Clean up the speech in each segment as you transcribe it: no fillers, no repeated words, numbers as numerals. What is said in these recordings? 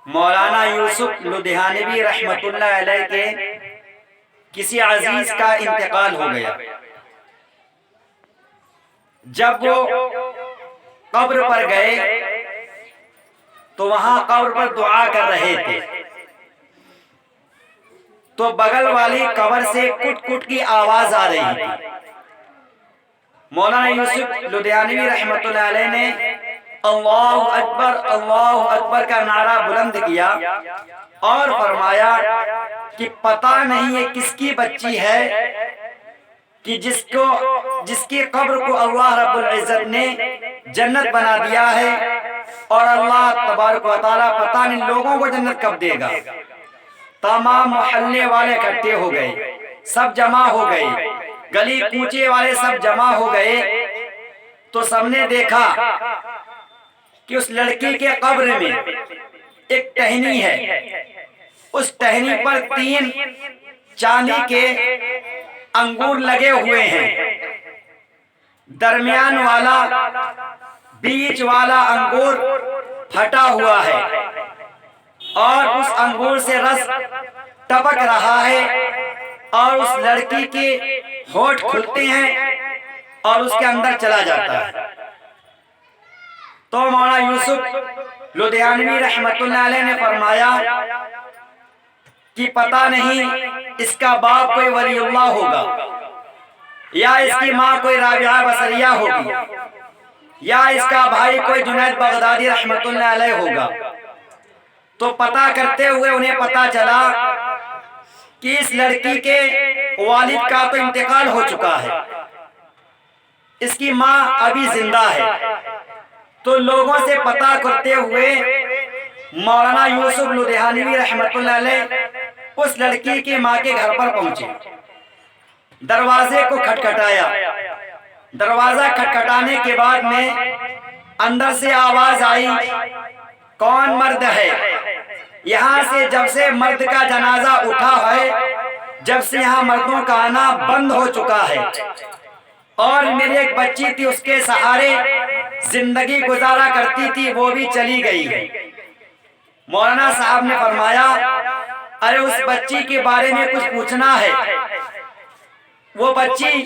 مولانا یوسف لدھیانوی رحمۃ اللہ علیہ کے کسی عزیز کا انتقال ہو گیا۔ جب وہ قبر پر گئے تو وہاں قبر پر دعا کر رہے تھے، تو بغل والی قبر سے کٹ کٹ کی آواز آ رہی تھی۔ مولانا یوسف لدھیانوی رحمۃ اللہ علیہ نے اللہ اکبر کا نعرہ بلند کیا اور فرمایا کہ پتہ نہیں یہ کس کی بچی ہے کہ جس کی قبر کو اللہ رب العزت نے جنت بنا دیا ہے، اور اللہ تبارک و تعالیٰ پتہ نہیں لوگوں کو جنت کب دے گا۔ تمام محلے والے اکٹھے ہو گئے، سب جمع ہو گئے، گلی کوچے والے سب جمع ہو گئے، تو سب نے دیکھا کہ اس لڑکی کے قبر میں ایک ٹہنی ہے، اس ٹہنی پر 3 چاندی کے انگور لگے ہوئے ہیں، درمیان والا بیچ والا انگور پھٹا ہوا ہے، اور اس انگور سے رس ٹپک رہا ہے، اور اس لڑکی کے ہونٹ کھلتے ہیں اور اس کے اندر چلا جاتا ہے۔ تو مولانا یوسف لدھیانوی رحمۃ اللہ علیہ نے فرمایا کہ پتہ نہیں اس کا باپ کوئی ولی اللہ ہوگا، یا اس کی ماں کوئی رابعہ بصریہ ہوگی، یا اس کا بھائی کوئی جنید بغدادی رحمۃ اللہ علیہ ہوگا۔ تو پتہ کرتے ہوئے انہیں پتہ چلا کہ اس لڑکی کے والد کا تو انتقال ہو چکا ہے، اس کی ماں ابھی زندہ ہے۔ تو لوگوں سے پتہ کرتے ہوئے مولانا یوسف لدھیانوی رحمۃ اللہ علیہ اس لڑکی کی ماں کے گھر پر پہنچے، دروازے کو کھٹکھٹایا۔ دروازہ کھٹکھٹانے کے بعد میں اندر سے آواز آئی، کون مرد ہے؟ یہاں سے جب سے مرد کا جنازہ اٹھا ہے، جب سے یہاں مردوں کا آنا بند ہو چکا ہے، اور میری ایک بچی تھی، اس کے سہارے زندگی گزارا کرتی تھی، وہ بھی چلی گئی ہے۔ مولانا صاحب نے فرمایا، ارے اس بچی کے بارے میں کچھ پوچھنا ہے۔ وہ بچی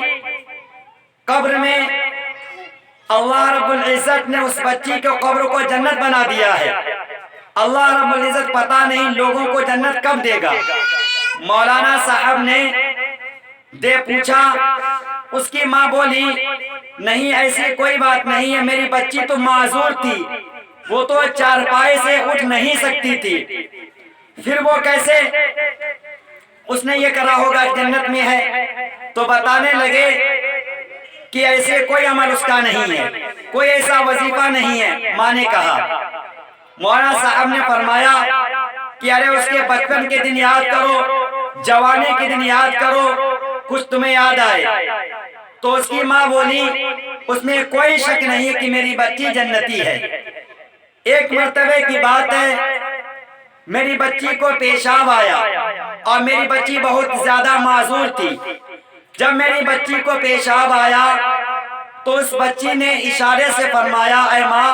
قبر میں اللہ رب العزت نے اس بچی کے قبر کو جنت بنا دیا ہے، اللہ رب العزت پتہ نہیں لوگوں کو جنت کب دے گا۔ مولانا صاحب نے پوچھا، اس کی ماں بولی، نہیں ایسی کوئی بات نہیں ہے، میری بچی تو معذور تھی، وہ تو چارپائی سے اٹھ نہیں سکتی تھی، پھر وہ کیسے اس نے یہ کرا ہوگا جنت میں ہے؟ تو بتانے لگے کہ ایسے کوئی عمل اس کا نہیں ہے، کوئی ایسا وظیفہ نہیں ہے۔ ماں نے کہا، مولانا صاحب نے فرمایا کہ ارے اس کے بچپن کے دن یاد کرو، جوانی کے دن یاد کرو، کچھ تمہیں یاد آئے۔ تو اس کی ماں بولی، اس میں کوئی شک نہیں کہ میری بچی جنتی ہے۔ ایک مرتبہ کی بات ہے، میری بچی کو پیشاب آیا اور میری بچی بہت زیادہ معذور تھی۔ جب میری بچی کو پیشاب آیا تو اس بچی نے اشارے سے فرمایا، اے ماں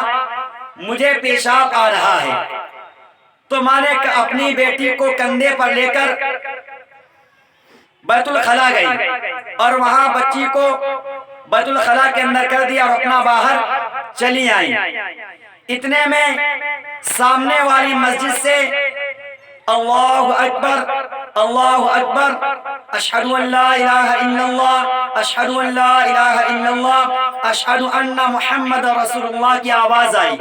مجھے پیشاب آ رہا ہے۔ تو ماں نے اپنی بیٹی کو کندھے پر لے کر بیت الخلا گئی اور وہاں بچی کو بیت الخلا کے اندر کر دیا اور اپنا باہر چلی آئی۔ اتنے میں سامنے والی مسجد سے اللہ اکبر اللہ اکبر، اشہد ان لا الہ الا اللہ، اشہد ان لا الہ الا اللہ، اشہد ان محمد رسول اللہ کی آواز آئی،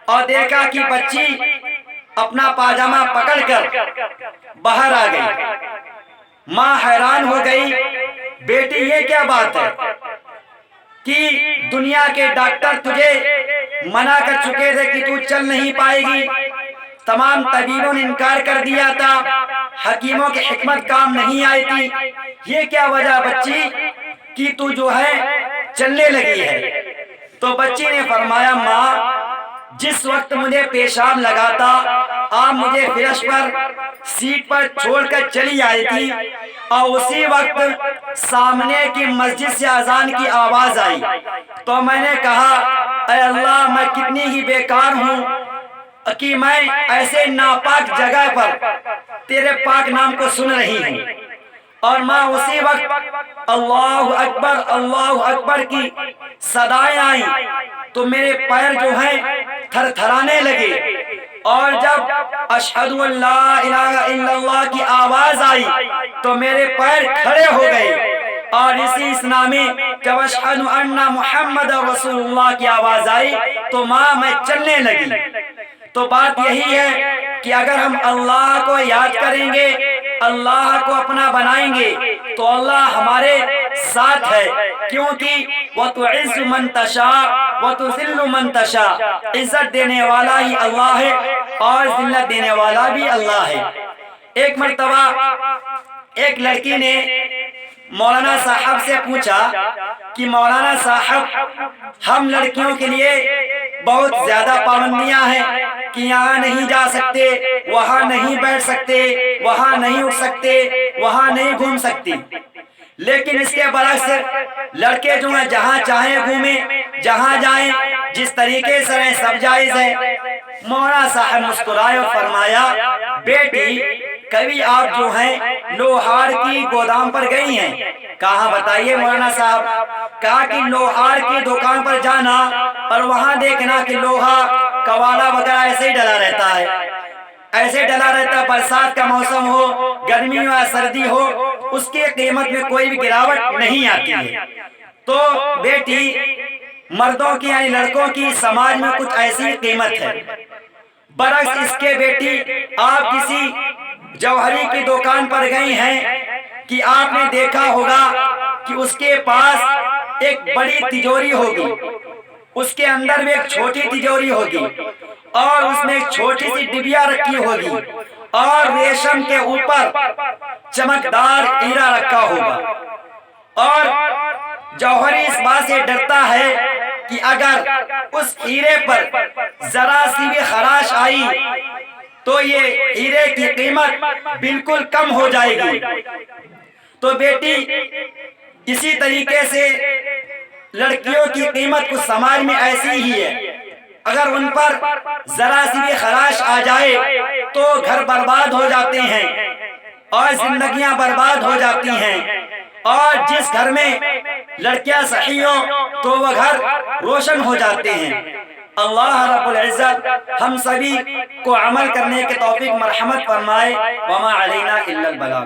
اور دیکھا کہ بچی اپنا پاجامہ پکڑ کر باہر آ گئی۔ ماں حیران ہو گئی، بیٹی یہ کیا بات ہے کہ دنیا کے ڈاکٹر تجھے منع کر چکے تھے کہ تو چل نہیں پائے گی، تمام طبیبوں نے انکار کر دیا تھا، حکیموں کی حکمت کام نہیں آئی تھی، یہ کیا وجہ بچی کہ تو جو ہے چلنے لگی ہے؟ تو بچی نے فرمایا، ماں جس وقت مجھے پیشاب لگا تھا آپ مجھے فرش پر سیٹ پر چھوڑ کر چلی آئی تھی، اور اسی وقت سامنے کی مسجد سے اذان کی آواز آئی، تو میں نے کہا اے اللہ میں کتنی ہی بیکار ہوں، کہ میں ایسے ناپاک جگہ پر تیرے پاک نام کو سن رہی ہوں، اور ماں اسی وقت اللہ اکبر کی صدائیں آئیں تو میرے پیر جو ہیں تھر تھرانے لگے، اور جب اشہد ان لا الہ الا اللہ کی آواز آئی تو میرے پیر کھڑے ہو گئے، اور اسی اسلامی جب اشہد ان محمد رسول اللہ کی آواز آئی تو ماں میں چلنے لگی۔ تو بات یہی ہے کہ اگر ہم اللہ کو یاد کریں گے، اللہ کو اپنا بنائیں گے تو اللہ ہمارے ساتھ ہے، کیونکہ وَتُعِزُّ مَن تَشَاءُ وَتُذِلُّ مَن تَشَاءُ، عزت دینے والا ہی اللہ ہے اور ذلت دینے والا بھی اللہ ہے۔ ایک مرتبہ ایک لڑکی نے مولانا صاحب سے پوچھا کہ مولانا صاحب، ہم لڑکیوں کے لیے بہت زیادہ پابندیاں ہیں کہ یہاں نہیں جا سکتے، وہاں نہیں بیٹھ سکتے، وہاں نہیں اٹھ سکتے، وہاں نہیں گھوم سکتی، لیکن اس کے برعکس لڑکے جو ہیں جہاں چاہیں گھومیں، جہاں جائیں، جس طریقے سے رہیں، سب جائز ہے۔ مولانا صاحب مسکرائے اور فرمایا، بیٹی کبھی آپ جو ہیں لوہار کی گودام پر گئی ہیں؟ کہا بتائیے مولانا صاحب۔ کہا کہ لوہار کی دکان پر جانا اور وہاں دیکھنا کہ لوہا کوالا وغیرہ ایسے ہی ڈلا رہتا ہے، ایسے ڈلا رہتا ہے، برسات کا موسم ہو، گرمی ہو یا سردی ہو، اس کی قیمت میں کوئی بھی گراوٹ نہیں آتی ہے۔ تو بیٹی مردوں کی یعنی لڑکوں کی سماج میں کچھ ایسی قیمت ہے، برعکس اس کے بیٹی آپ کسی جوہری کی دکان پر گئی ہیں کہ آپ نے دیکھا ہوگا کہ اس کے پاس ایک بڑی تجوری ہوگی، اس کے اندر میں ایک چھوٹی تجوری ہوگی، اور اس میں ایک چھوٹی سی ڈبیا رکھی ہوگی، اور ریشم کے اوپر چمکدار ہیرا رکھا ہوگا، اور جوہری اس بات سے ڈرتا ہے کہ اگر اس ہیرے پر ذرا سی بھی خراش آئی تو یہ ہیرے کی قیمت بالکل کم ہو جائے گی۔ تو بیٹی اسی طریقے سے لڑکیوں کی قیمت کچھ سماج میں ایسی ہی ہے، اگر ان پر ذرا سی بھی خراش آ جائے تو گھر برباد ہو جاتے ہیں اور زندگیاں برباد ہو جاتی ہیں، اور جس گھر میں لڑکیاں صحیح ہوں تو وہ گھر روشن ہو جاتے ہیں۔ اللہ رب العزت ہم سبھی کو عمل کرنے کے توفیق مرحمت فرمائے۔ وما علینا الا البلاغ۔